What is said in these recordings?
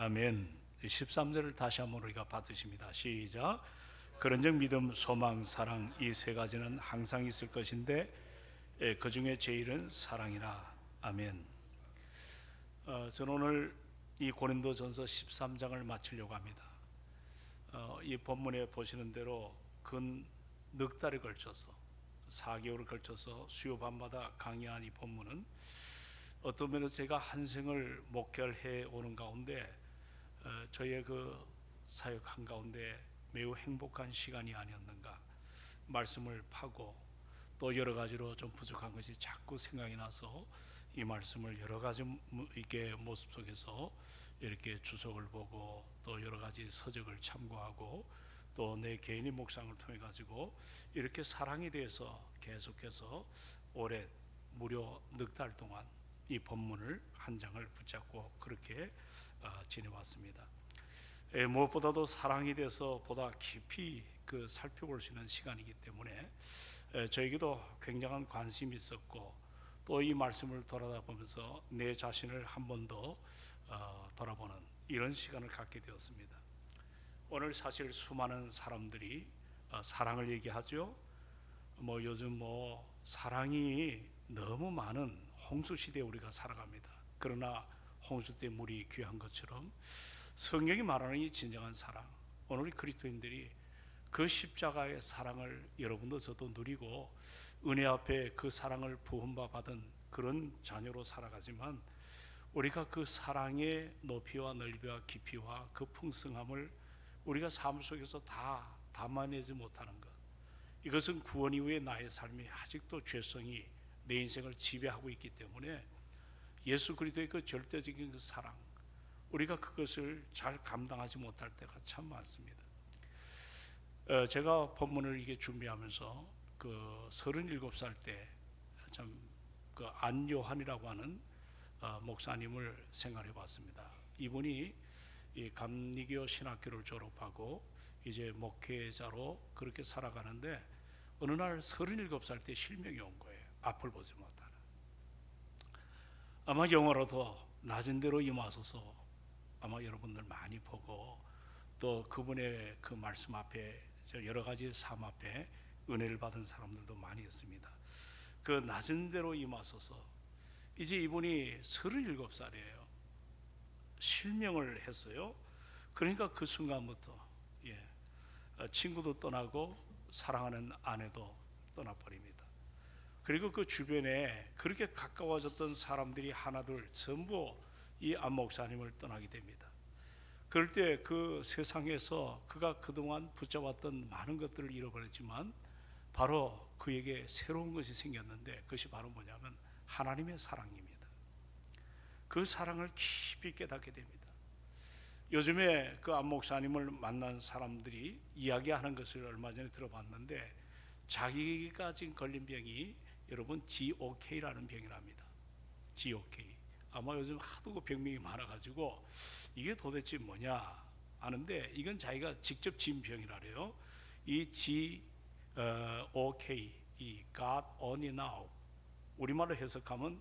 아멘. 13절을 다시 한번 우리가 받으십니다. 시작. 그런즉 믿음, 소망, 사랑 이 세 가지는 항상 있을 것인데 그 중에 제일은 사랑이라. 아멘. 저는 오늘 이 고린도전서 13장을 마치려고 합니다. 이 본문에 보시는 대로 근 넉 달에 걸쳐서 4개월을 걸쳐서 수요 밤마다 강의한 이 본문은 어떤 면에서 제가 한 생을 목회해 오는 가운데 저의 그 사역 한 가운데 매우 행복한 시간이 아니었는가. 말씀을 파고 또 여러 가지로 좀 부족한 것이 자꾸 생각이 나서 이 말씀을 여러 가지 이렇게 모습 속에서 이렇게 주석을 보고 또 여러 가지 서적을 참고하고 또 내 개인의 묵상을 통해 가지고 이렇게 사랑에 대해서 계속해서 올해 무려 넉 달 동안 이 본문을 한 장을 붙잡고 그렇게 지내왔습니다. 무엇보다도 사랑에 대해서 보다 깊이 살펴볼 수 있는 시간이기 때문에 저에게도 굉장한 관심이 있었고 또 이 말씀을 돌아보면서 내 자신을 한 번 더 돌아보는 이런 시간을 갖게 되었습니다. 오늘 사실 수많은 사람들이 사랑을 얘기하죠. 요즘 사랑이 너무 많은 홍수 시대에 우리가 살아갑니다. 그러나 홍수 때 물이 귀한 것처럼 성경이 말하는 이 진정한 사랑, 오늘 우리 그리스도인들이 그 십자가의 사랑을 여러분도 저도 누리고 은혜 앞에 그 사랑을 부음바 받은 그런 자녀로 살아가지만 우리가 그 사랑의 높이와 넓이와 깊이와 그 풍성함을 우리가 삶 속에서 다 담아내지 못하는 것, 이것은 구원 이후의 나의 삶이 아직도 죄성이 내 인생을 지배하고 있기 때문에 예수 그리스도의 그 절대적인 그 사랑, 우리가 그것을 잘 감당하지 못할 때가 참 많습니다. 제가 본문을 이게 준비하면서 그 37살 때 참 그 안요한이라고 하는 목사님을 생각해 봤습니다. 이분이 이 감리교 신학교를 졸업하고 이제 목회자로 그렇게 살아가는데 어느 날 37살 때 실명이 온 거예요. 앞을 보지 못하는. 아마 영어로도 낮은 대로 임하소서 아마 여러분들 많이 보고 또 그분의 그 말씀 앞에 여러 가지 삶 앞에 은혜를 받은 사람들도 많이 있습니다. 그 낮은 대로 임하소서, 이제 이분이 37살이에요. 실명을 했어요. 그러니까 그 순간부터 친구도 떠나고 사랑하는 아내도 떠나버립니다. 그리고 그 주변에 그렇게 가까워졌던 사람들이 하나둘 전부 이 안 목사님을 떠나게 됩니다. 그럴 때 그 세상에서 그가 그동안 붙잡았던 많은 것들을 잃어버렸지만 바로 그에게 새로운 것이 생겼는데 그것이 바로 뭐냐면 하나님의 사랑입니다. 그 사랑을 깊이 깨닫게 됩니다. 요즘에 그 안 목사님을 만난 사람들이 이야기하는 것을 얼마 전에 들어봤는데 자기가 지금 걸린 병이 여러분 GOK라는 병이랍니다. GOK. 아마 요즘 하도 그 병명이 많아가지고 이게 도대체 뭐냐 아는데 이건 자기가 직접 진 병이라래요. 이 GOK, 이 God Only Now, 우리말로 해석하면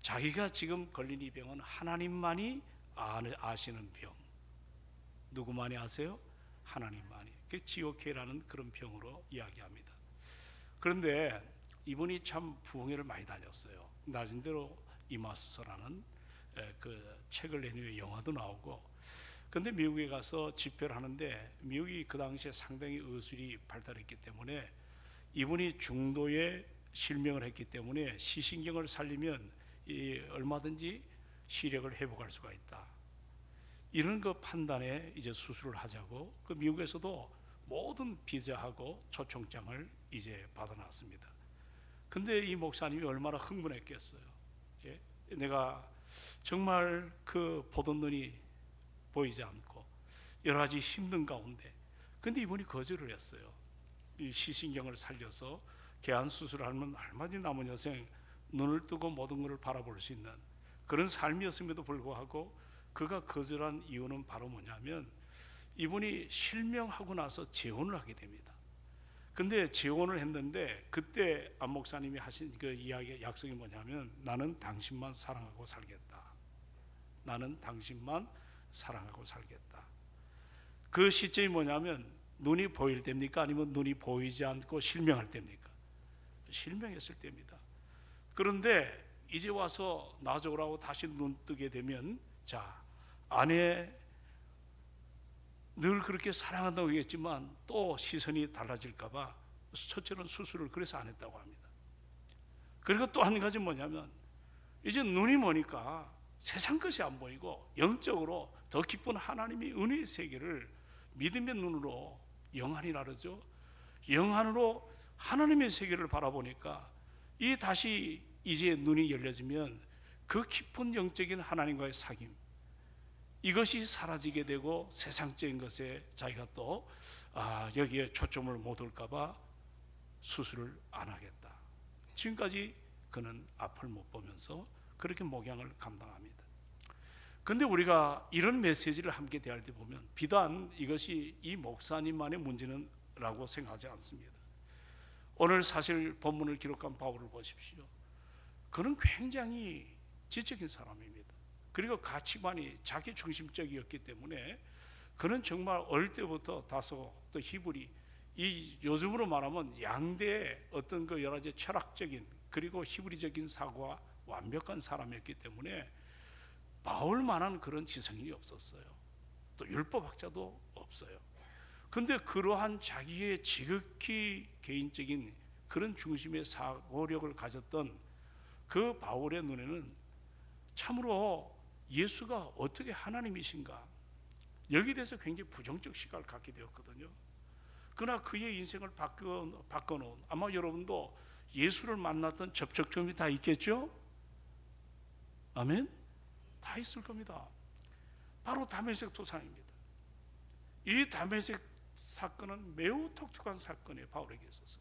자기가 지금 걸린 이 병은 하나님만이 아시는 병. 누구만이 아세요? 하나님만이. 그 GOK라는 그런 병으로 이야기합니다. 그런데 이분이 참 부흥회를 많이 다녔어요. 낮은 대로 임하소서라는 그 책을 낸 후에 영화도 나오고. 근데 미국에 가서 집회를 하는데 미국이 그 당시에 상당히 의술이 발달했기 때문에 이분이 중도에 실명을 했기 때문에 시신경을 살리면 얼마든지 시력을 회복할 수가 있다. 이런 그 판단에 이제 수술을 하자고 그 미국에서도 모든 비자하고 초청장을 이제 받아놨습니다. 근데 이 목사님이 얼마나 흥분했겠어요. 내가 정말 그 보던 눈이 보이지 않고 여러 가지 힘든 가운데 근데 이분이 거절을 했어요. 이 시신경을 살려서 개안 수술을 하면 얼마든지 남은 여생 눈을 뜨고 모든 것을 바라볼 수 있는 그런 삶이었음에도 불구하고 그가 거절한 이유는 바로 뭐냐면 이분이 실명하고 나서 재혼을 하게 됩니다. 근데 재혼을 했는데 그때 안 목사님이 하신 그 이야기 약속이 뭐냐면 나는 당신만 사랑하고 살겠다. 나는 당신만 사랑하고 살겠다. 그 시점이 뭐냐면 눈이 보일 때입니까? 아니면 눈이 보이지 않고 실명할 때입니까? 실명했을 때입니다. 그런데 이제 와서 나적으라고 다시 눈 뜨게 되면, 자, 아내 늘 그렇게 사랑한다고 얘기했지만 또 시선이 달라질까봐 첫째는 수술을 그래서 안 했다고 합니다. 그리고 또 한 가지 뭐냐면, 이제 눈이 머니까 세상 것이 안 보이고 영적으로 더 깊은 하나님의 은혜의 세계를 믿음의 눈으로, 영안이라 그러죠, 영안으로 하나님의 세계를 바라보니까 이 다시 이제 눈이 열려지면 그 깊은 영적인 하나님과의 사귐, 이것이 사라지게 되고 세상적인 것에 자기가 또 여기에 초점을 못 둘까봐 수술을 안 하겠다. 지금까지 그는 앞을 못 보면서 그렇게 목양을 감당합니다. 그런데 우리가 이런 메시지를 함께 대할 때 보면 비단 이것이 이 목사님만의 문제는 라고 생각하지 않습니다. 오늘 사실 본문을 기록한 바울을 보십시오. 그는 굉장히 지적인 사람입니다. 그리고 가치관이 자기 중심적이었기 때문에 그는 정말 어릴 때부터 다소 또 히브리, 이 요즘으로 말하면 양대의 어떤 그 여러 가지 철학적인 그리고 히브리적인 사고와 완벽한 사람이었기 때문에 바울만한 그런 지성인이 없었어요. 또 율법학자도 없어요. 그런데 그러한 자기의 지극히 개인적인 그런 중심의 사고력을 가졌던 그 바울의 눈에는 참으로 예수가 어떻게 하나님이신가, 여기에 대해서 굉장히 부정적 시각을 갖게 되었거든요. 그러나 그의 인생을 바꿔놓은, 아마 여러분도 예수를 만났던 접촉점이 다 있겠죠? 아멘? 다 있을 겁니다. 바로 다메섹 도상입니다. 이 다메섹 사건은 매우 독특한 사건이에요. 바울에게 있어서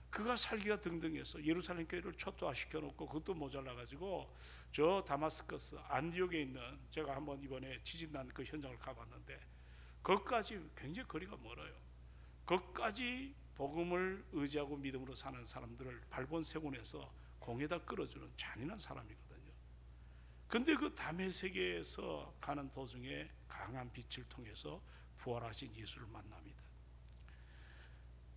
그가 살기가 등등해서 예루살렘 교회를 초토화시켜 놓고 그것도 모자라 가지고 저 다마스커스 안디옥에 있는, 제가 한번 이번에 지진난 그 현장을 가봤는데 거기까지 굉장히 거리가 멀어요. 거기까지 복음을 의지하고 믿음으로 사는 사람들을 발본세곤에서 공에다 끌어주는 잔인한 사람이거든요. 그런데 그 다메섹에서 가는 도중에 강한 빛을 통해서 부활하신 예수를 만납니다.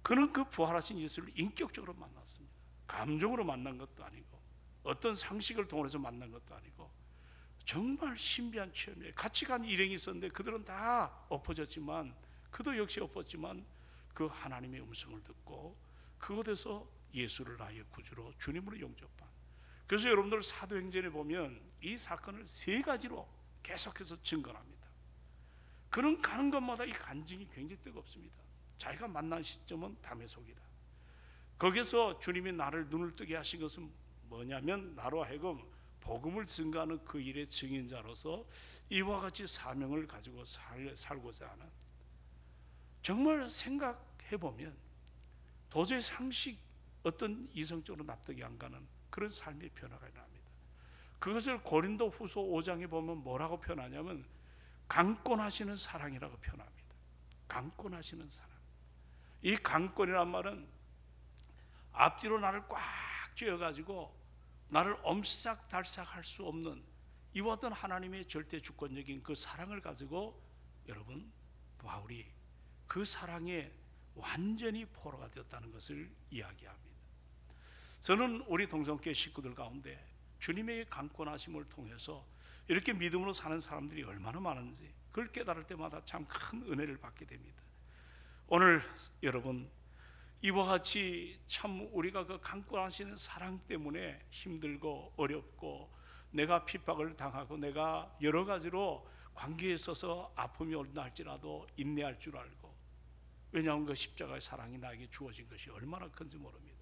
그는 그 부활하신 예수를 인격적으로 만났습니다. 감정으로 만난 것도 아니고 어떤 상식을 통해서 만난 것도 아니고 정말 신비한 체험이에요. 같이 간 일행이 있었는데 그들은 다 엎어졌지만, 그도 역시 엎었지만 그 하나님의 음성을 듣고 그곳에서 예수를 나의 구주로 주님으로 영접한. 그래서 여러분들 사도행전에 보면 이 사건을 3가지로 계속해서 증거합니다. 그는 가는 곳마다 이 간증이 굉장히 뜨겁습니다. 자기가 만난 시점은 다메섹이다. 거기서 주님이 나를 눈을 뜨게 하신 것은 뭐냐면 나로 하여금 복음을 증거하는 그 일의 증인자로서 이와 같이 사명을 가지고 살고자 하는, 정말 생각해보면 도저히 상식 어떤 이성적으로 납득이 안 가는 그런 삶의 변화가 일어납니다. 그것을 고린도 후서 5장에 보면 뭐라고 표현하냐면 강권하시는 사랑이라고 표현합니다. 강권하시는 사랑. 이 강권이란 말은 앞뒤로 나를 꽉 쥐어가지고 나를 엄싹달싹할 수 없는 이와 같은 하나님의 절대 주권적인 그 사랑을 가지고 여러분 바울이 그 사랑에 완전히 포로가 되었다는 것을 이야기합니다. 저는 우리 동성교회 식구들 가운데 주님의 강권하심을 통해서 이렇게 믿음으로 사는 사람들이 얼마나 많은지 그걸 깨달을 때마다 참 큰 은혜를 받게 됩니다. 오늘 여러분 이와 같이 참 우리가 그 강권하시는 사랑 때문에 힘들고 어렵고 내가 핍박을 당하고 내가 여러 가지로 관계에 있어서 아픔이 온다 할지라도 인내할 줄 알고, 왜냐하면 그 십자가의 사랑이 나에게 주어진 것이 얼마나 큰지 모릅니다.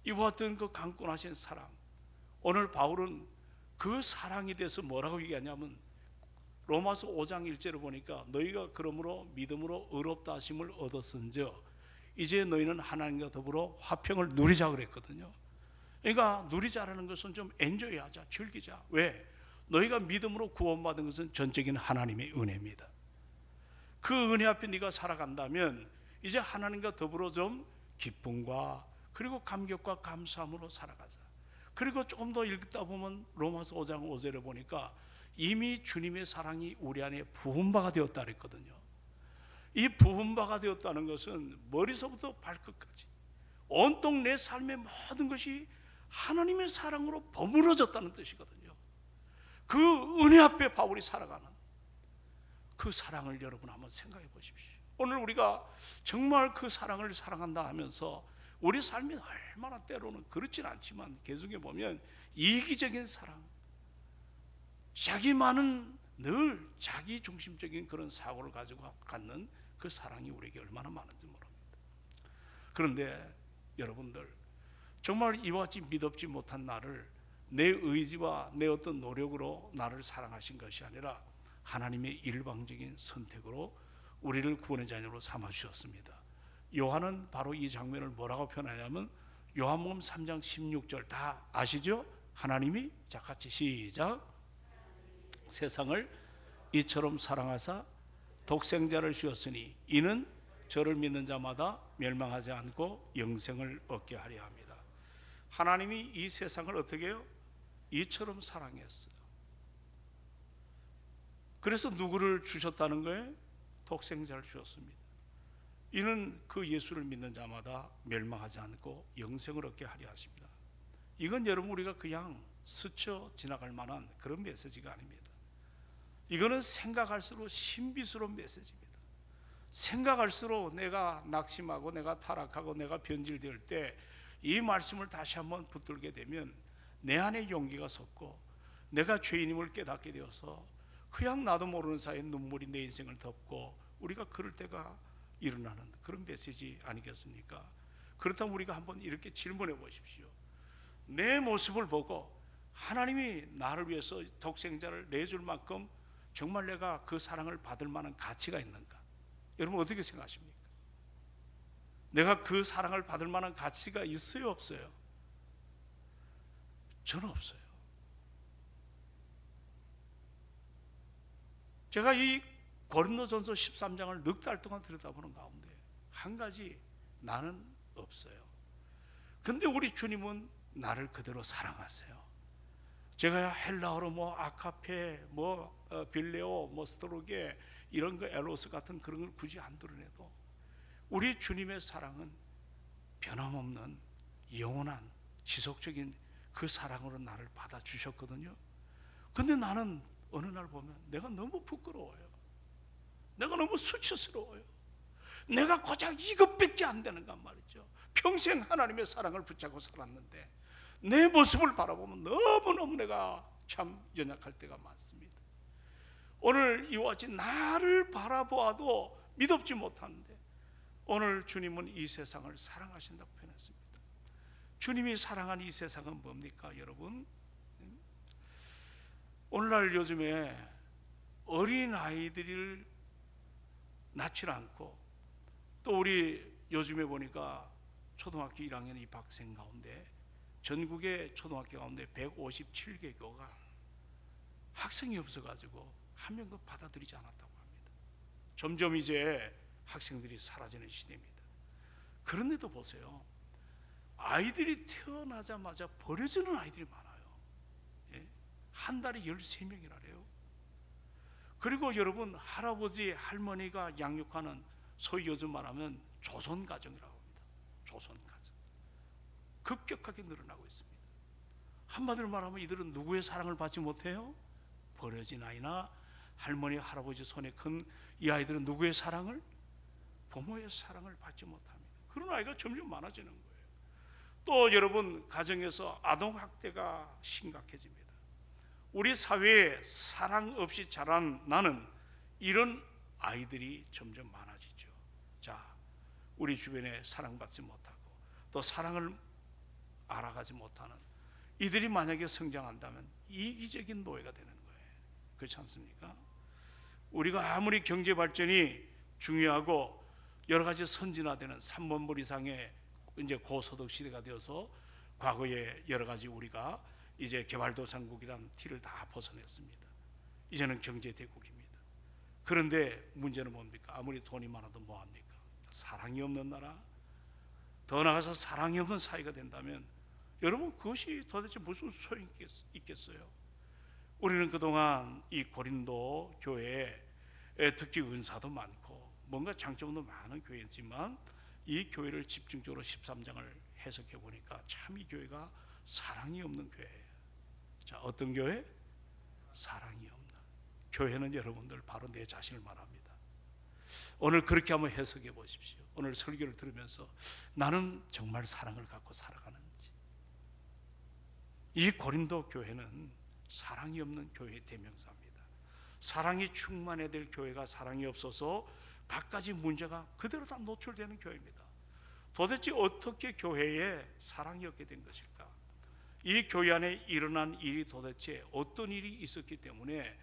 이와 같은 그 강권하신 사랑, 오늘 바울은 그 사랑에 대해서 뭐라고 얘기하냐면 로마서 5장 1절을 보니까 너희가 그러므로 믿음으로 의롭다 하심을 얻었은즉 이제 너희는 하나님과 더불어 화평을 누리자 그랬거든요. 그러니까 누리자라는 것은 좀 엔조이하자, 즐기자. 왜? 너희가 믿음으로 구원받은 것은 전적인 하나님의 은혜입니다. 그 은혜 앞에 네가 살아간다면 이제 하나님과 더불어 좀 기쁨과 그리고 감격과 감사함으로 살아가자. 그리고 조금 더 읽다 보면 로마서 5장 5절에 보니까 이미 주님의 사랑이 우리 안에 부은바가 되었다 그랬거든요. 이 부은바가 되었다는 것은 머리서부터 발끝까지 온통 내 삶의 모든 것이 하나님의 사랑으로 버무러졌다는 뜻이거든요. 그 은혜 앞에 바울이 살아가는 그 사랑을 여러분 한번 생각해 보십시오. 오늘 우리가 정말 그 사랑을 사랑한다 하면서 우리 삶이 얼마나 때로는 그렇진 않지만 계속해 보면 이기적인 사랑, 자기만은 늘 자기 중심적인 그런 사고를 가지고 갖는 그 사랑이 우리에게 얼마나 많은지 모릅니다. 그런데 여러분들, 정말 이와 같이 믿음지 못한 나를 내 의지와 내 어떤 노력으로 나를 사랑하신 것이 아니라 하나님의 일방적인 선택으로 우리를 구원의 자녀로 삼아 주셨습니다. 요한은 바로 이 장면을 뭐라고 표현하냐면 요한복음 3장 16절 다 아시죠? 하나님이, 자 같이 시작, 세상을 이처럼 사랑하사 독생자를 주었으니 이는 저를 믿는 자마다 멸망하지 않고 영생을 얻게 하려 합니다. 하나님이 이 세상을 어떻게 해요? 이처럼 사랑했어요. 그래서 누구를 주셨다는 거예요? 독생자를 주셨습니다. 이는 그 예수를 믿는 자마다 멸망하지 않고 영생을 얻게 하려 하십니다. 이건 여러분 우리가 그냥 스쳐 지나갈 만한 그런 메시지가 아닙니다. 이거는 생각할수록 신비스러운 메시지입니다. 생각할수록 내가 낙심하고 내가 타락하고 내가 변질될 때 이 말씀을 다시 한번 붙들게 되면 내 안에 용기가 섰고 내가 죄인임을 깨닫게 되어서 그냥 나도 모르는 사이에 눈물이 내 인생을 덮고 우리가 그럴 때가 일어나는 그런 메시지 아니겠습니까? 그렇다면 우리가 한번 이렇게 질문해 보십시오. 내 모습을 보고 하나님이 나를 위해서 독생자를 내줄 만큼 정말 내가 그 사랑을 받을 만한 가치가 있는가? 여러분 어떻게 생각하십니까? 내가 그 사랑을 받을 만한 가치가 있어요, 없어요? 저는 없어요. 제가 이 고린도전서 13장을 넉 달 동안 들여다보는 가운데 한 가지, 나는 없어요. 근데 우리 주님은 나를 그대로 사랑하세요. 제가 헬라어로 뭐 아카페, 빌레오, 스토로게 이런 거 에로스 같은 그런 걸 굳이 안 드러내도 우리 주님의 사랑은 변함없는 영원한 지속적인 그 사랑으로 나를 받아주셨거든요. 근데 나는 어느 날 보면 내가 너무 부끄러워요. 내가 너무 수치스러워요. 내가 고작 이것밖에 안 되는가 말이죠. 평생 하나님의 사랑을 붙잡고 살았는데 내 모습을 바라보면 너무너무 내가 참 연약할 때가 많습니다. 오늘 이와 같이 나를 바라보아도 믿지 못하는데 오늘 주님은 이 세상을 사랑하신다고 표현했습니다. 주님이 사랑하는 이 세상은 뭡니까 여러분? 오늘날 요즘에 어린 아이들을 낳지 않고 또 우리 요즘에 보니까 초등학교 1학년 입학생 가운데 전국의 초등학교 가운데 157개교가 학생이 없어가지고 한 명도 받아들이지 않았다고 합니다. 점점 이제 학생들이 사라지는 시대입니다. 그런데도 보세요. 아이들이 태어나자마자 버려지는 아이들이 많아요. 예? 한 달에 13명이라래요. 그리고 여러분 할아버지 할머니가 양육하는 소위 요즘 말하면 조선가정이라고 합니다. 조선가정 급격하게 늘어나고 있습니다. 한마디로 말하면 이들은 누구의 사랑을 받지 못해요? 버려진 아이나 할머니 할아버지 손에 큰 이 아이들은 누구의 사랑을? 부모의 사랑을 받지 못합니다. 그런 아이가 점점 많아지는 거예요. 또 여러분 가정에서 아동학대가 심각해집니다. 우리 사회에 사랑 없이 자란 나는 이런 아이들이 점점 많아지죠. 자, 우리 주변에 사랑받지 못하고 또 사랑을 알아가지 못하는 이들이 만약에 성장한다면 이기적인 노예가 되는 거예요. 그렇지 않습니까? 우리가 아무리 경제 발전이 중요하고 여러 가지 선진화되는 3번불 이상의 이제 고소득 시대가 되어서 과거에 여러 가지 우리가 이제 개발도상국이란 티를 다 벗어냈습니다. 이제는 경제대국입니다. 그런데 문제는 뭡니까? 아무리 돈이 많아도 뭐합니까? 사랑이 없는 나라, 더 나아가서 사랑이 없는 사회가 된다면 여러분 그것이 도대체 무슨 소용이 있겠어요? 우리는 그동안 이 고린도 교회에 특히 은사도 많고 뭔가 장점도 많은 교회지만 이 교회를 집중적으로 13장을 해석해 보니까 참 이 교회가 사랑이 없는 교회예요. 자, 어떤 교회? 사랑이 없는 교회는 여러분들 바로 내 자신을 말합니다. 오늘 그렇게 한번 해석해 보십시오. 오늘 설교를 들으면서 나는 정말 사랑을 갖고 살아가는지. 이 고린도 교회는 사랑이 없는 교회의 대명사입니다. 사랑이 충만해야 될 교회가 사랑이 없어서 갖가지 문제가 그대로 다 노출되는 교회입니다. 도대체 어떻게 교회에 사랑이 없게 된 것일까? 이 교회 안에 일어난 일이 도대체 어떤 일이 있었기 때문에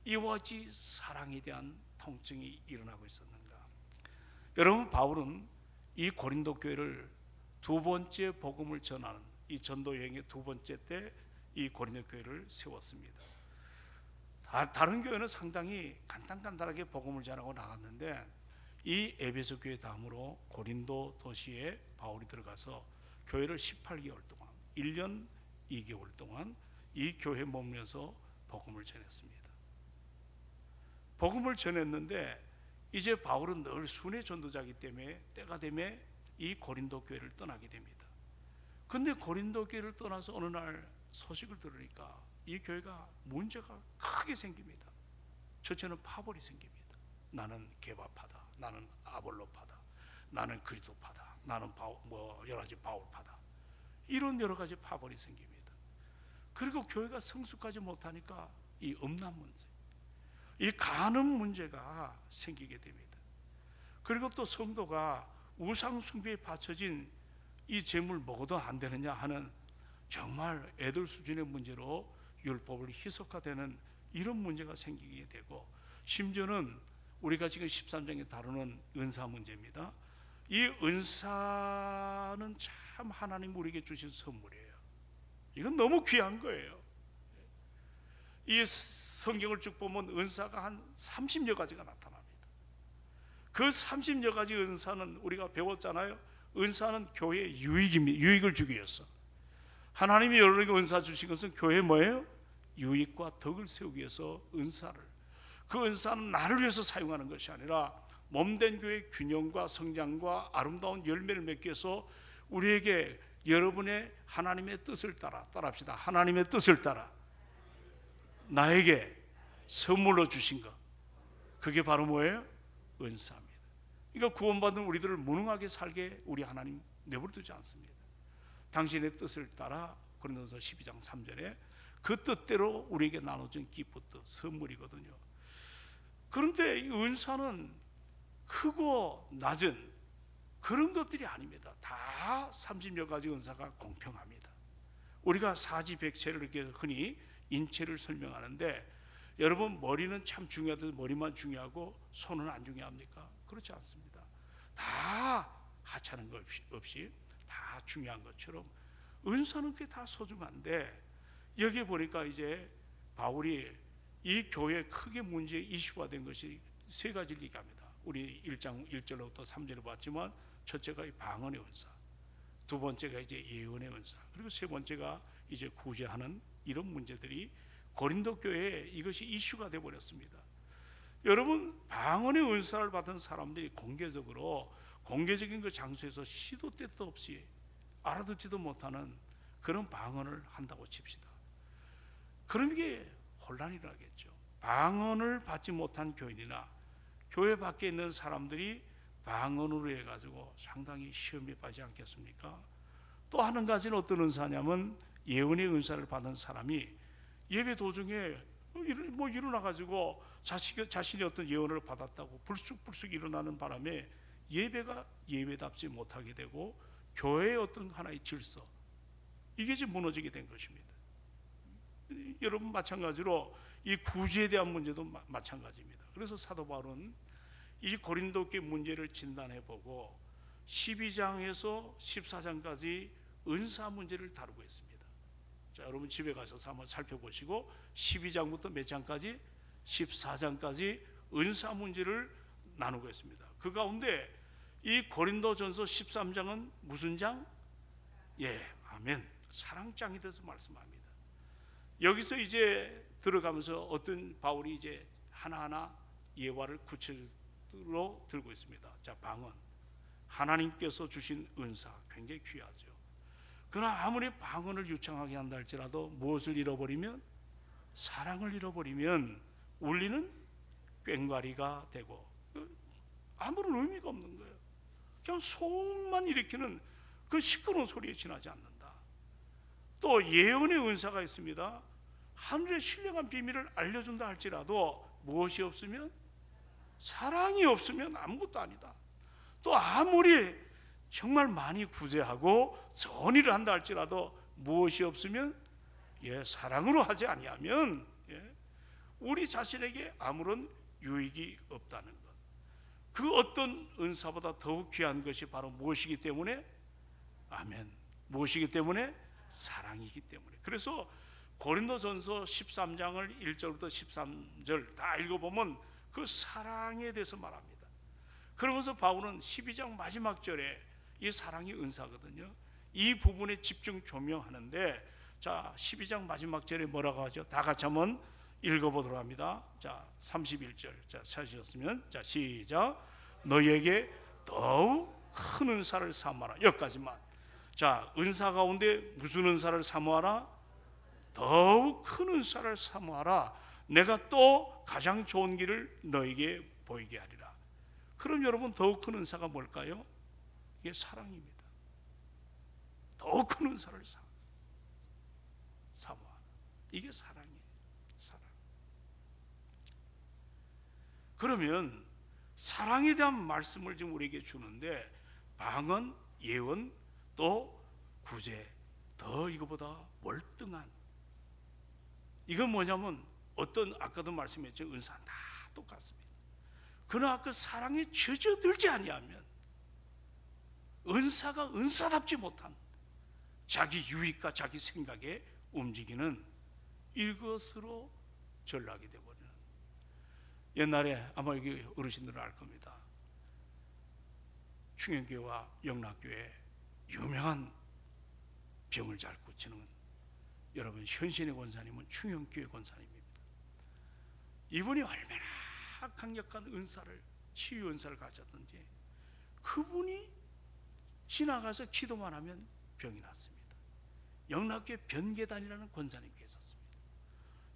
이와 같이 사랑에 대한 통증이 일어나고 있었는가? 여러분, 바울은 이 고린도 교회를 두 번째 복음을 전하는 이 전도 여행의 두 번째 때 이 고린도 교회를 세웠습니다. 다른 교회는 상당히 간단하게 복음을 전하고 나갔는데 이 에베소 교회 다음으로 고린도 도시에 바울이 들어가서 교회를 18개월 동안 1년 2개월 동안 이 교회에 머물면서 복음을 전했습니다. 복음을 전했는데 이제 바울은 늘 순회 전도자이기 때문에 때가 되면 이 고린도 교회를 떠나게 됩니다. 근데 고린도 교회를 떠나서 어느 날 소식을 들으니까 이 교회가 문제가 크게 생깁니다. 첫째는 파벌이 생깁니다. 나는 개바파다, 나는 아볼로파다, 나는 그리스도파다, 나는 여러 가지 바울파다, 이런 여러 가지 파벌이 생깁니다. 그리고 교회가 성숙하지 못하니까 이 음란 문제, 이 간음 문제가 생기게 됩니다. 그리고 또 성도가 우상 숭배에 바쳐진 이 재물 먹어도 안 되느냐 하는 정말 애들 수준의 문제로 율법을 희석화되는 이런 문제가 생기게 되고, 심지어는 우리가 지금 13장에 다루는 은사 문제입니다. 이 은사는 참 하나님 우리에게 주신 선물이에요. 이건 너무 귀한 거예요. 이 성경을 쭉 보면 은사가 한 30여 가지가 나타납니다. 그 30여 가지 은사는 우리가 배웠잖아요. 은사는 교회의 유익을 주기 위해서. 하나님이 여러분에게 은사 주신 것은 교회에 뭐예요? 유익과 덕을 세우기 위해서 은사를. 그 은사는 나를 위해서 사용하는 것이 아니라 몸된 교회의 균형과 성장과 아름다운 열매를 맺기 위해서 우리에게 여러분의 하나님의 뜻을 따라합시다. 하나님의 뜻을 따라 나에게 선물로 주신 것, 그게 바로 뭐예요? 은사입니다. 그러니까 구원받은 우리들을 무능하게 살게 우리 하나님 내버려두지 않습니다. 당신의 뜻을 따라, 고린도서 12장 3절에 그 뜻대로 우리에게 나눠진 기쁜 뜻, 선물이거든요. 그런데 이 은사는 크고 낮은 그런 것들이 아닙니다. 다 30여 가지 은사가 공평합니다. 우리가 사지백체를 이렇게 흔히 인체를 설명하는데, 여러분 머리는 참 중요하듯 머리만 중요하고 손은 안 중요합니까? 그렇지 않습니다. 다 하찮은 것 없이 다 중요한 것처럼 은사는 그게 다 소중한데, 여기 보니까 이제 바울이 이 교회 크게 문제 이슈가 된 것이 세 가지를 얘기합니다. 우리 1장 1절부터 3절을 봤지만, 첫째가 이 방언의 은사, 두 번째가 이제 예언의 은사, 그리고 세 번째가 이제 구제하는 이런 문제들이 고린도 교회에 이것이 이슈가 되어 버렸습니다. 여러분, 방언의 은사를 받은 사람들이 공개적인 그 장소에서 시도 때도 없이 알아듣지도 못하는 그런 방언을 한다고 칩시다. 그럼 이게 혼란이 나겠죠. 방언을 받지 못한 교인이나 교회 밖에 있는 사람들이 방언으로 해가지고 상당히 시험에 빠지지 않겠습니까? 또 한 가지는 어떤 은사냐면, 예언의 은사를 받은 사람이 예배 도중에 일어나가지고 자신이 어떤 예언을 받았다고 불쑥 일어나는 바람에 예배가 예배답지 못하게 되고 교회의 어떤 하나의 질서, 이게 지금 무너지게 된 것입니다. 여러분, 마찬가지로 이 구제에 대한 문제도 마찬가지입니다. 그래서 사도 바울은 이 고린도 교회 문제를 진단해보고 12장에서 14장까지 은사 문제를 다루고 있습니다. 자, 여러분 집에 가셔서 한번 살펴보시고 12장부터 몇 장까지? 14장까지 은사 문제를 나누고 있습니다. 그 가운데 이 고린도전서 13장은 무슨 장? 예, 아멘, 사랑장에 대해서 말씀합니다. 여기서 이제 들어가면서 어떤 바울이 이제 하나하나 예화를 구체적으로 들고 있습니다. 자, 방언, 하나님께서 주신 은사 굉장히 귀하죠. 그러나 아무리 방언을 유창하게 한다 할지라도 무엇을 잃어버리면, 사랑을 잃어버리면 울리는 꽹과리가 되고 아무런 의미가 없는 거예요. 그냥 소음만 일으키는 그 시끄러운 소리에 지나지 않는다. 또 예언의 은사가 있습니다. 하늘의 신령한 비밀을 알려준다 할지라도 무엇이 없으면, 사랑이 없으면 아무것도 아니다. 또 아무리 정말 많이 구제하고 선의를 한다 할지라도 무엇이 없으면, 사랑으로 하지 아니하면 우리 자신에게 아무런 유익이 없다는 것. 그 어떤 은사보다 더욱 귀한 것이 바로 무엇이기 때문에, 아멘, 무엇이기 때문에? 사랑이기 때문에. 그래서 고린도전서 13장을 1절부터 13절 다 읽어보면 그 사랑에 대해서 말합니다. 그러면서 바울은 12장 마지막 절에 이 사랑이 은사거든요. 이 부분에 집중 조명하는데, 자, 12장 마지막 절에 뭐라고 하죠? 다 같이 한번 읽어보도록 합니다. 자, 31절. 자, 찾으셨으면 자, 시작. 너희에게 더욱 큰 은사를 사모하라. 여기까지만. 자, 은사 가운데 무슨 은사를 사모하라? 더욱 큰 은사를 사모하라. 내가 또 가장 좋은 길을 너에게 보이게 하리라. 그럼 여러분, 더욱 큰 은사가 뭘까요? 이게 사랑입니다. 더욱 큰 은사를 사모하라. 이게 사랑이에요. 사랑. 그러면 사랑에 대한 말씀을 지금 우리에게 주는데, 방언, 예언, 또 구제, 더 이거보다 월등한, 이건 뭐냐면 어떤, 아까도 말씀했죠, 은사는 다 똑같습니다. 그러나 그 사랑에 젖어들지 아니하면 은사가 은사답지 못한 자기 유익과 자기 생각에 움직이는 이것으로 전락이 되어버리는. 옛날에 아마 여기 어르신들은 알 겁니다. 충현교회와 영락교회 유명한 병을 잘 고치는, 여러분, 현신의 권사님은 충현교회 권사님입니다. 이분이 얼마나 강력한 은사를, 치유 은사를 가졌던지, 그분이 지나가서 기도만 하면 병이 났습니다. 영락교회 변계단이라는 권사님 계셨습니다.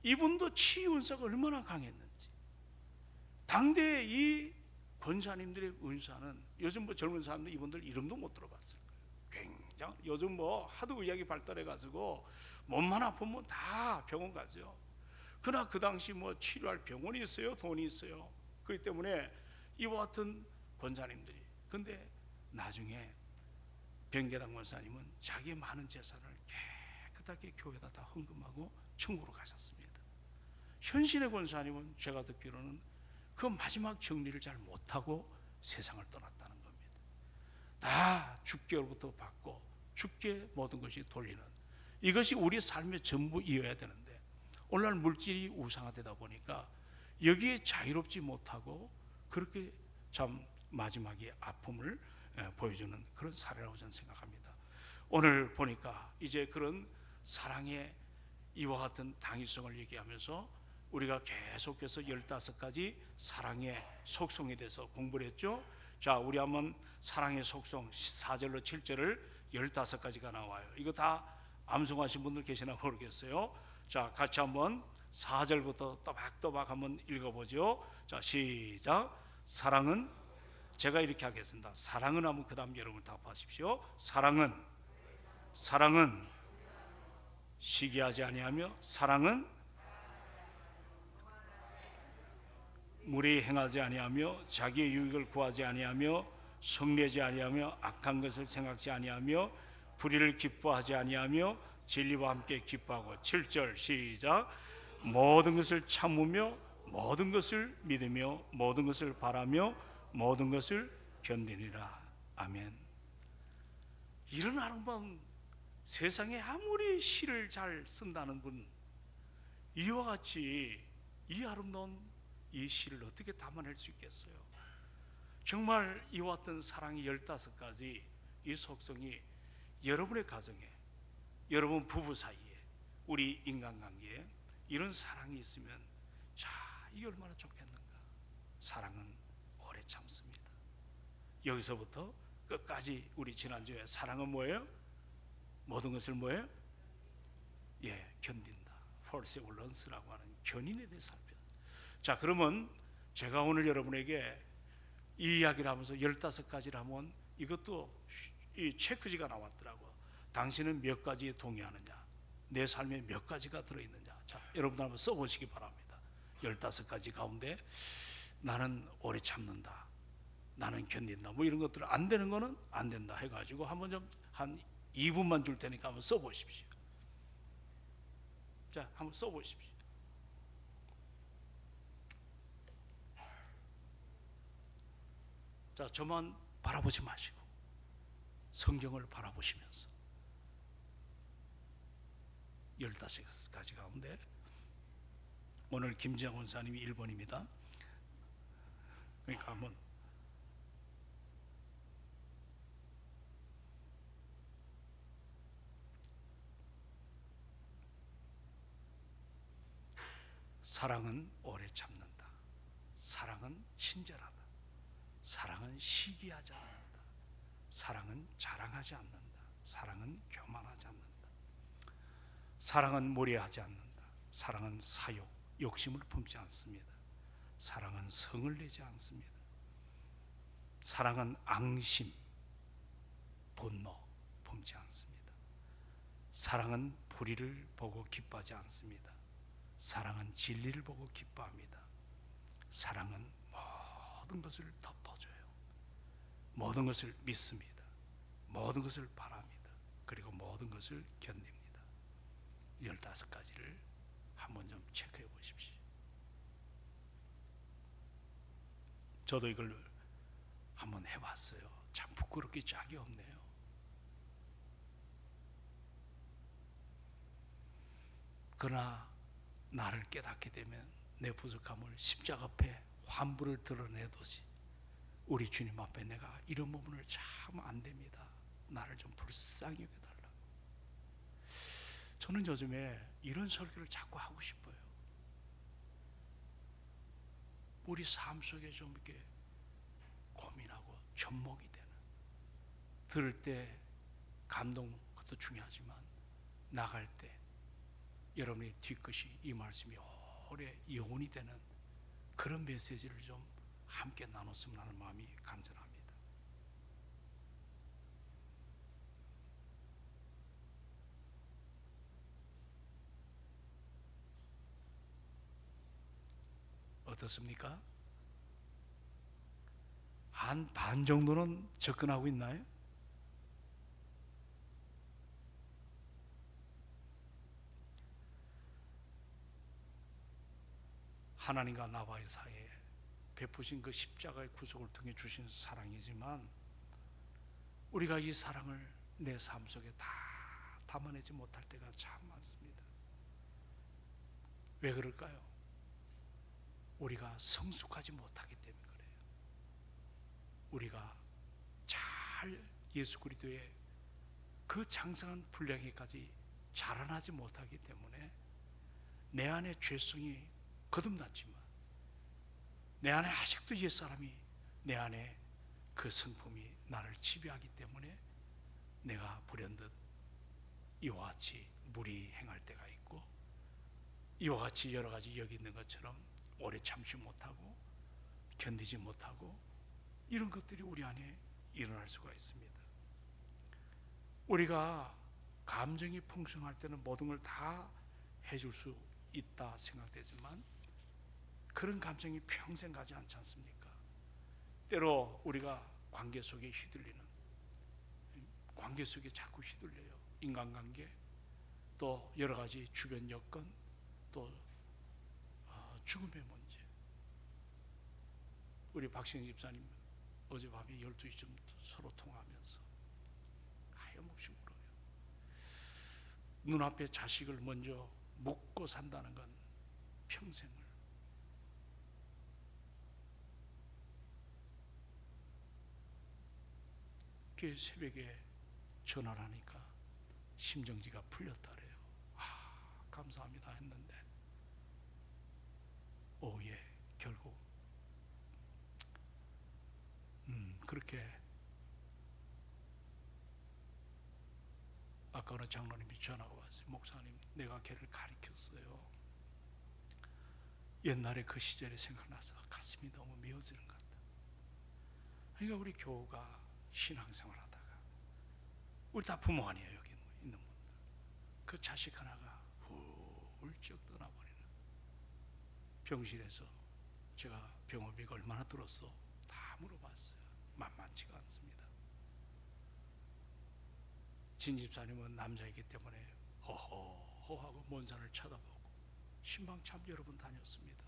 이분도 치유 은사가 얼마나 강했는지. 당대의 이 권사님들의 은사는, 요즘 뭐 젊은 사람들 이분들 이름도 못 들어봤을 거예요. 굉장히 요즘 뭐 하도 의학이 발달해 가지고 몸만 아프면 다 병원 가죠. 그러나 그 당시 뭐 치료할 병원이 있어요, 돈이 있어요. 그렇기 때문에 이와 같은 권사님들이, 근데 나중에 변계단 권사님은 자기의 많은 재산을 깨끗하게 교회에다 다 헌금하고 천국으로 가셨습니다. 현신의 권사님은 제가 듣기로는 그 마지막 정리를 잘 못하고 세상을 떠났다는 겁니다. 다 주께로부터 받고 주께 모든 것이 돌리는, 이것이 우리 삶의 전부이어야 되는데, 오늘날 물질이 우상화되다 보니까 여기에 자유롭지 못하고 그렇게 참 마지막에 아픔을 보여주는 그런 사례라고 저는 생각합니다. 오늘 보니까 이제 그런 사랑의 이와 같은 당위성을 얘기하면서 우리가 계속해서 15가지 사랑의 속성에 대해서 공부를 했죠. 자, 우리 한번 사랑의 속성 4절로 7절을 15가지가 나와요. 이거 다 암송하신 분들 계시나 모르겠어요. 자, 같이 한번 4절부터 또박또박 한번 읽어보죠. 자, 시작. 사랑은, 제가 이렇게 하겠습니다. 사랑은 하면 그 다음 여러분 답하십시오. 사랑은 시기하지 아니하며, 사랑은 무례히 행하지 아니하며, 자기의 유익을 구하지 아니하며, 성내지 아니하며, 악한 것을 생각지 아니하며, 불의를 기뻐하지 아니하며, 진리와 함께 기뻐하고. 7절 시작. 모든 것을 참으며, 모든 것을 믿으며, 모든 것을 바라며, 모든 것을 견디니라. 아멘. 이런 아름다운, 세상에 아무리 시를 잘 쓴다는 분, 이와 같이 이 아름다운 이 시를 어떻게 담아낼 수 있겠어요? 정말 이와 같은 사랑의 15가지 이 속성이 여러분의 가정에, 여러분 부부 사이에, 우리 인간관계에 이런 사랑이 있으면 자, 이게 얼마나 좋겠는가. 사랑은 오래 참습니다. 여기서부터 끝까지 우리 지난주에 사랑은 뭐예요? 모든 것을 뭐예요? 예, 견딘다. perseverance라고 하는 견인에 대해 살펴. 자, 그러면 제가 오늘 여러분에게 이 이야기를 하면서 15가지를 하면 이것도 이 체크지가 나왔더라고. 당신은 몇 가지에 동의하느냐, 내 삶에 몇 가지가 들어있느냐. 자, 여러분들 한번 써보시기 바랍니다. 15가지 가운데 나는 오래 참는다, 나는 견딘다, 뭐 이런 것들 안 되는 거는 안 된다 해가지고 한번 좀 한 2분만 줄 테니까 한번 써보십시오. 자, 한번 써보십시오. 자, 저만 바라보지 마시고 성경을 바라보시면서 15가지 가운데 오늘 김지영 원사님이 1번입니다. 그러니까 한번 사랑은 오래 참는다. 사랑은 친절하다. 사랑은 시기하지 않는다. 사랑은 자랑하지 않는다. 사랑은 교만하지 않는다. 사랑은 무례하지 않는다. 사랑은 사욕, 욕심을 품지 않습니다. 사랑은 성을 내지 않습니다. 사랑은 앙심, 분노 품지 않습니다. 사랑은 불의를 보고 기뻐하지 않습니다. 사랑은 진리를 보고 기뻐합니다. 사랑은 모든 것을 덮어줘요. 모든 것을 믿습니다. 모든 것을 바랍니다. 그리고 모든 것을 견딥니다. 15가지를 한번 좀 체크해 보십시오. 저도 이걸 한번 해봤어요. 참 부끄럽게 짝이 없네요. 그러나 나를 깨닫게 되면 내 부족함을 십자가 앞에 환부를 드러내듯이 우리 주님 앞에 내가 이런 부분을 참 안 됩니다, 나를 좀 불쌍히 여겨달라고. 저는 요즘에 이런 설교를 자꾸 하고 싶어요. 우리 삶 속에 좀 이렇게 고민하고 접목이 되는, 들을 때 감동 그것도 중요하지만 나갈 때 여러분의 뒤끝이 이 말씀이 오래 영혼이 되는 그런 메시지를 좀 함께 나눴으면 하는 마음이 간절합니다. 어떻습니까? 한 반 정도는 접근하고 있나요? 하나님과 나와의 사이에 베푸신 그 십자가의 구속을 통해 주신 사랑이지만 우리가 이 사랑을 내 삶 속에 다 담아내지 못할 때가 참 많습니다. 왜 그럴까요? 우리가 성숙하지 못하기 때문에 그래요. 우리가 잘 예수 그리스도의 그 장성한 분량에까지 자라나지 못하기 때문에 내 안에 죄성이 거듭났지만 내 안에 아직도 옛사람이, 내 안에 그 성품이 나를 지배하기 때문에 내가 불현듯 이와 같이 무리 행할 때가 있고 이와 같이 여러 가지 여기 있는 것처럼 오래 참지 못하고 견디지 못하고 이런 것들이 우리 안에 일어날 수가 있습니다. 우리가 감정이 풍성할 때는 모든 걸 다 해줄 수 있다 생각되지만 그런 감정이 평생 가지 않지 않습니까? 때로 우리가 관계 속에 휘둘리는, 관계 속에 자꾸 휘둘려요. 인간관계, 또 여러 가지 주변 여건, 또 죽음의 문제. 우리 박신영 집사님 어젯밤에 12시쯤 서로 통화하면서 하염없이 울어요. 눈앞에 자식을 먼저 묻고 산다는 건 평생을, 그 새벽에 전화를 하니까 심정지가 풀렸다 그래요. 감사합니다 했는데 예, 결국 그렇게 아까 어느 장로님이 전화가 왔어요. 목사님, 내가 걔를 가르쳤어요. 옛날에 그 시절이 생각나서 가슴이 너무 메어지는 것 같다. 그러니까 우리 교우가 신앙생활 하다가, 우리 다 부모 아니에요, 여기 있는 분들. 그 자식 하나가 훌쩍 떠나버리는. 병실에서 제가 병원비가 얼마나 들었어? 다 물어봤어요. 만만치가 않습니다. 진 집사님은 남자이기 때문에 허허허하고 먼 산을 쳐다보고 신방참 여러 번 다녔습니다.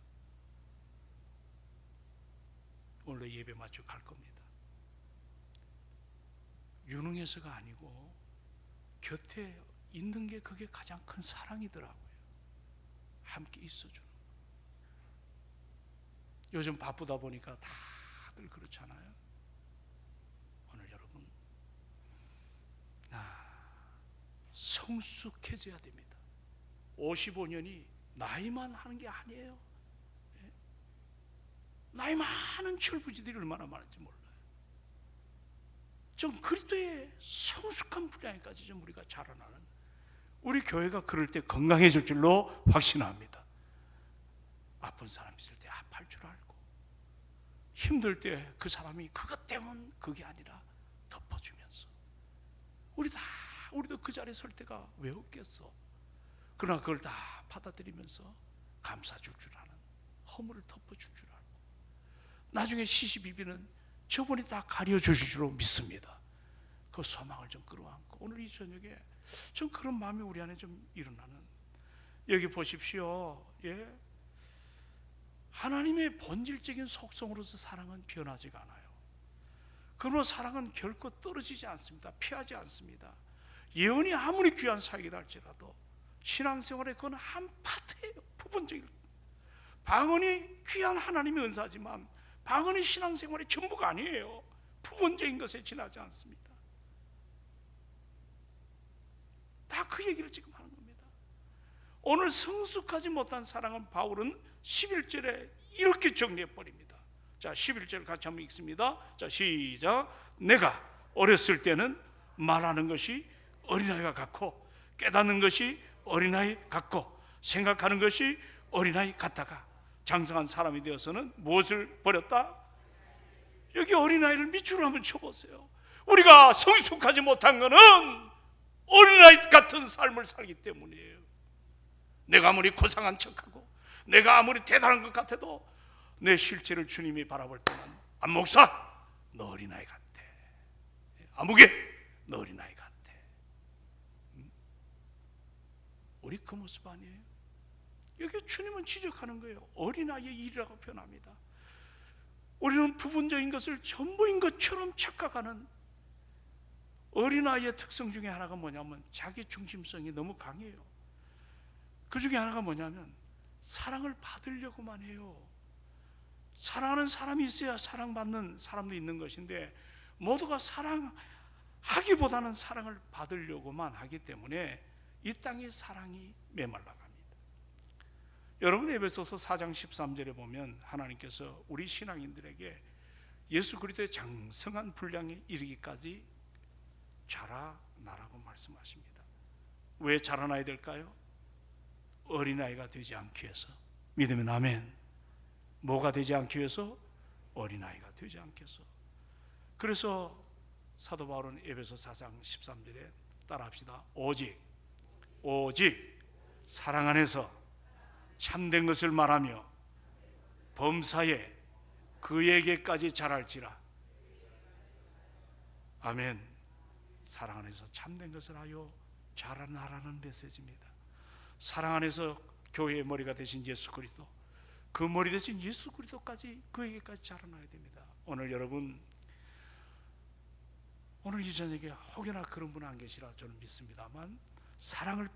오늘 예배 마치고 갈 겁니다. 유능해서가 아니고 곁에 있는 게 그게 가장 큰 사랑이더라고요. 함께 있어주는. 요즘 바쁘다 보니까 다들 그렇잖아요. 오늘 여러분 성숙해져야 됩니다. 55년이 나이만 하는 게 아니에요. 나이 많은 철부지들이 얼마나 많은지 몰라요. 좀 그리스도의 성숙한 분량까지 좀 우리가 자라나는, 우리 교회가 그럴 때 건강해질 줄로 확신합니다. 아픈 사람 있을 때 아플 줄 알고, 힘들 때 그 사람이 그것 때문 그게 아니라 덮어주면서, 우리도 그 자리에 설 때가 왜 없겠어. 그러나 그걸 다 받아들이면서 감싸줄 줄 아는, 허물을 덮어줄 줄 알고, 나중에 시시비비는 저분이 다 가려주실 줄로 믿습니다. 그 소망을 좀 끌어안고 오늘 이 저녁에 좀 그런 마음이 우리 안에 좀 일어나는. 여기 보십시오. 예? 하나님의 본질적인 속성으로서 사랑은 변하지가 않아요. 그러나 사랑은 결코 떨어지지 않습니다. 피하지 않습니다. 예언이 아무리 귀한 사역이다 할지라도 신앙생활의 그건 한 파트예요. 부분적인. 방언이 귀한 하나님의 은사지만 방언이 신앙생활의 전부가 아니에요. 부분적인 것에 지나지 않습니다. 다 그 얘기를 지금 하는 겁니다. 오늘 성숙하지 못한 사랑은 바울은 11절에 이렇게 정리해버립니다. 자, 11절 같이 한번 읽습니다. 자, 시작. 내가 어렸을 때는 말하는 것이 어린아이와 같고 깨닫는 것이 어린아이 같고 생각하는 것이 어린아이 같다가 장성한 사람이 되어서는 무엇을 버렸다? 여기 어린아이를 밑줄로 한번 쳐보세요. 우리가 성숙하지 못한 것은 어린아이 같은 삶을 살기 때문이에요. 내가 아무리 고상한 척하고 내가 아무리 대단한 것 같아도 내 실체를 주님이 바라볼 때는 안목사 너 어린아이 같아, 아무개 너 어린아이 같아. 우리 그 모습 아니에요? 여기 주님은 지적하는 거예요. 어린아이의 일이라고 표현합니다. 우리는 부분적인 것을 전부인 것처럼 착각하는, 어린아이의 특성 중에 하나가 뭐냐면 자기 중심성이 너무 강해요. 그 중에 하나가 뭐냐면 사랑을 받으려고만 해요. 사랑하는 사람이 있어야 사랑받는 사람도 있는 것인데 모두가 사랑하기보다는 사랑을 받으려고만 하기 때문에 이 땅의 사랑이 메말라갑니다. 여러분 에베소서 4장 13절에 보면 하나님께서 우리 신앙인들에게 예수 그리스도의 장성한 분량에 이르기까지 자라나라고 말씀하십니다. 왜 자라나야 될까요? 어린아이가 되지 않기 위해서. 믿으면 아멘. 뭐가 되지 않기 위해서? 어린아이가 되지 않기 위해서. 그래서 사도 바울은 에베소 4장 13절에 따라합시다. 오직 사랑 안에서 참된 것을 말하며 범사에 그에게까지 자랄지라. 아멘. 사랑 안에서 참된 것을 하여 자라나라는 메시지입니다. 사랑 안에서 교회의 머리가 되신 예수 그리스도, 그 머리 되신 예수 그리스도까지 그에게까지 자라나야 됩니다. 오늘 여러분, 오늘 이 저녁에 혹여나 그런 분 안 계시라 저는 믿습니다만 사랑을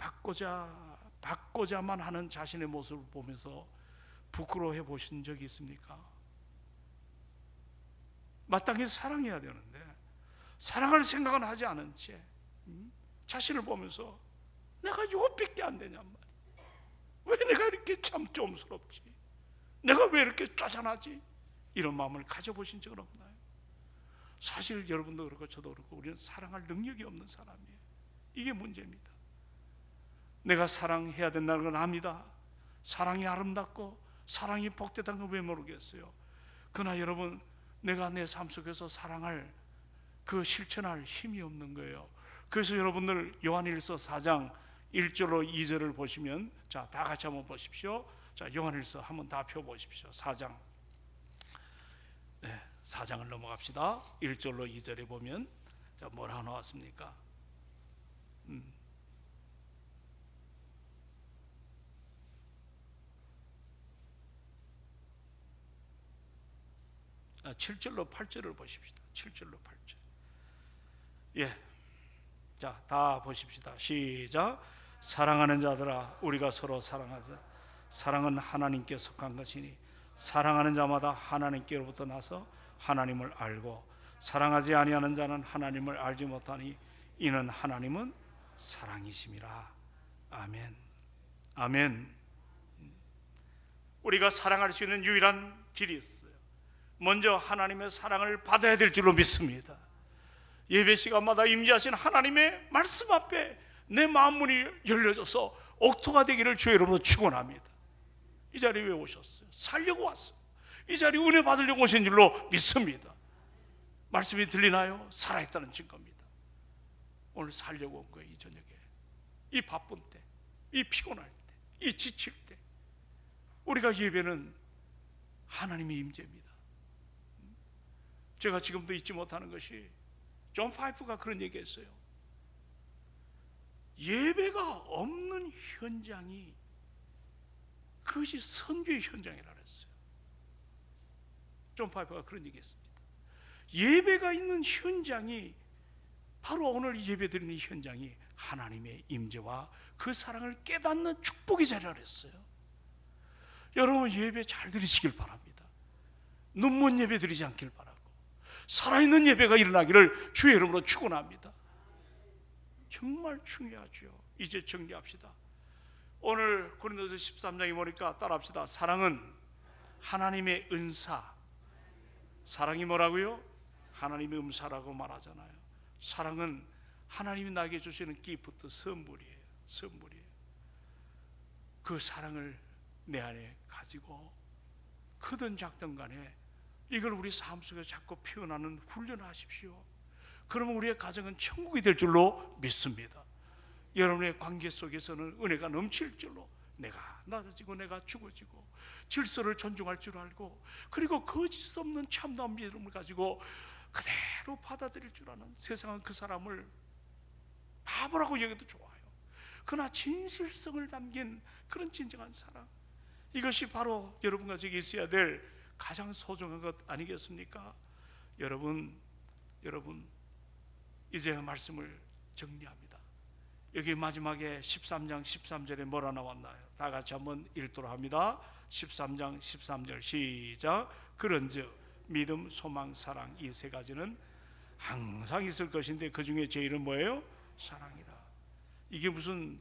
받고자만 하는 자신의 모습을 보면서 부끄러워해 보신 적이 있습니까? 마땅히 사랑해야 되는데 사랑할 생각은 하지 않은 채 자신을 보면서 내가 이것밖에 안 되냔 말이야. 왜 내가 이렇게 참 좀스럽지? 내가 왜 이렇게 쪼잔하지? 이런 마음을 가져보신 적은 없나요? 사실 여러분도 그렇고 저도 그렇고 우리는 사랑할 능력이 없는 사람이에요. 이게 문제입니다. 내가 사랑해야 된다는 건 압니다. 사랑이 아름답고 사랑이 복되다는 걸 왜 모르겠어요? 그러나 여러분, 내가 내 삶 속에서 사랑할 그 실천할 힘이 없는 거예요. 그래서 여러분들 요한일서 4장 1절로 2절을 보시면, 자, 다 같이 한번 보십시오. 자, 요한일서 한번 다 펴보십시오. 4장, 네, 4장을 넘어갑시다. 1절로 2절에 보면, 자, 뭐라 나왔습니까? 7절로 8절을 보십시다. 7절로 8절. 예, 자, 다 보십시다. 시작. 사랑하는 자들아, 우리가 서로 사랑하자. 사랑은 하나님께 속한 것이니 사랑하는 자마다 하나님께로부터 나서 하나님을 알고, 사랑하지 아니하는 자는 하나님을 알지 못하니 이는 하나님은 사랑이심이라. 아멘. 아멘. 우리가 사랑할 수 있는 유일한 길이 있어요. 먼저 하나님의 사랑을 받아야 될 줄로 믿습니다. 예배 시간마다 임재하신 하나님의 말씀 앞에 내 마음문이 열려져서 옥토가 되기를 주의 이름으로 축원합니다. 이 자리에 왜 오셨어요? 살려고 왔어요. 이 자리에 은혜 받으려고 오신 줄로 믿습니다. 말씀이 들리나요? 살아있다는 증거입니다. 오늘 살려고 온 거예요. 이 저녁에, 이 바쁜 때, 이 피곤할 때, 이 지칠 때 우리가 예배는 하나님의 임재입니다. 제가 지금도 잊지 못하는 것이 존 파이프가 그런 얘기했어요. 예배가 없는 현장이 그것이 선교의 현장이라 그랬어요. 존 파이프가 그런 얘기했습니다. 예배가 있는 현장이 바로 오늘 예배드리는 현장이 하나님의 임재와 그 사랑을 깨닫는 축복의 자리라 그랬어요. 여러분, 예배 잘 드리시길 바랍니다. 눈먼 예배 드리지 않길 바랍니다. 살아있는 예배가 일어나기를 주의 이름으로 축원합니다. 정말 중요하죠. 이제 정리합시다. 오늘 고린도서 13장에 보니까 따라합시다. 사랑은 하나님의 은사. 사랑이 뭐라고요? 하나님의 은사라고 말하잖아요. 사랑은 하나님이 나에게 주시는 기프트, 선물이에요. 선물이에요. 그 사랑을 내 안에 가지고 크든 작든 간에 이걸 우리 삶 속에 자꾸 표현하는 훈련을 하십시오. 그러면 우리의 가정은 천국이 될 줄로 믿습니다. 여러분의 관계 속에서는 은혜가 넘칠 줄로, 내가 낮아지고 내가 죽어지고 질서를 존중할 줄 알고, 그리고 거짓 없는 참다운 믿음을 가지고 그대로 받아들일 줄 아는, 세상은 그 사람을 바보라고 여겨도 좋아요. 그러나 진실성을 담긴 그런 진정한 사랑, 이것이 바로 여러분과 저기 있어야 될 가장 소중한 것 아니겠습니까? 여러분, 이제 말씀을 정리합니다. 여기 마지막에 13장 13절에 뭐라 나왔나요? 다 같이 한번 읽도록 합니다. 13장 13절 시작. 그런즉 믿음, 소망, 사랑, 이 세 가지는 항상 있을 것인데 그 중에 제일은 뭐예요? 사랑이라. 이게 무슨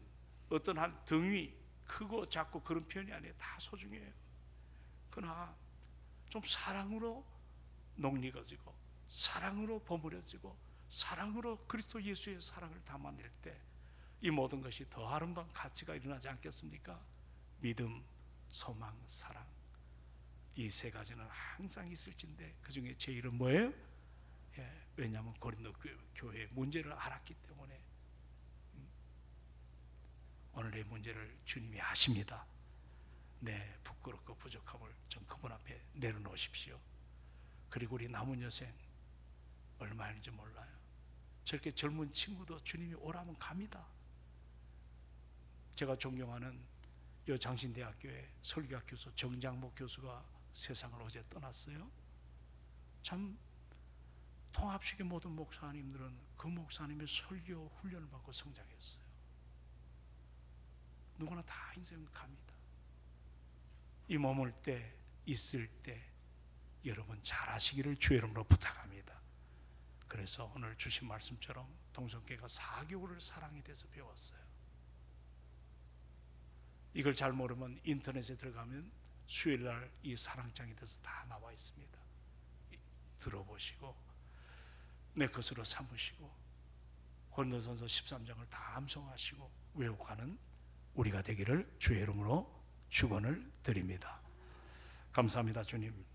어떤 한 등위, 크고 작고 그런 표현이 아니에요. 다 소중해요. 그러나 좀 사랑으로 녹익어지고 사랑으로 버무려지고 사랑으로 그리스도 예수의 사랑을 담아낼 때 이 모든 것이 더 아름다운 가치가 일어나지 않겠습니까? 믿음, 소망, 사랑, 이 세 가지는 항상 있을진데 그 중에 제일은 뭐예요? 예, 왜냐하면 고린도 교회의 문제를 알았기 때문에. 오늘의 문제를 주님이 아십니다. 내 부끄럽고 부족함을 좀 그분 앞에 내려놓으십시오. 그리고 우리 남은 여생 얼마인지 몰라요. 저렇게 젊은 친구도 주님이 오라면 갑니다. 제가 존경하는 여 장신대학교의 설교학 교수 정장목 교수가 세상을 어제 떠났어요. 참 통합식의 모든 목사님들은 그 목사님의 설교 훈련을 받고 성장했어요. 누구나 다 인생 갑니다. 이 머물 때, 있을 때 여러분 잘하시기를 주의 이름으로 부탁합니다. 그래서 오늘 주신 말씀처럼 동성교회가 4개월을 사랑에 대해서 배웠어요. 이걸 잘 모르면 인터넷에 들어가면 수요일 날 이 사랑장에 대해서 다 나와 있습니다. 들어보시고 내 것으로 삼으시고 고린도전서 13장을 다 암송하시고 외워가는 우리가 되기를 주의 이름으로 축원을 드립니다. 감사합니다, 주님.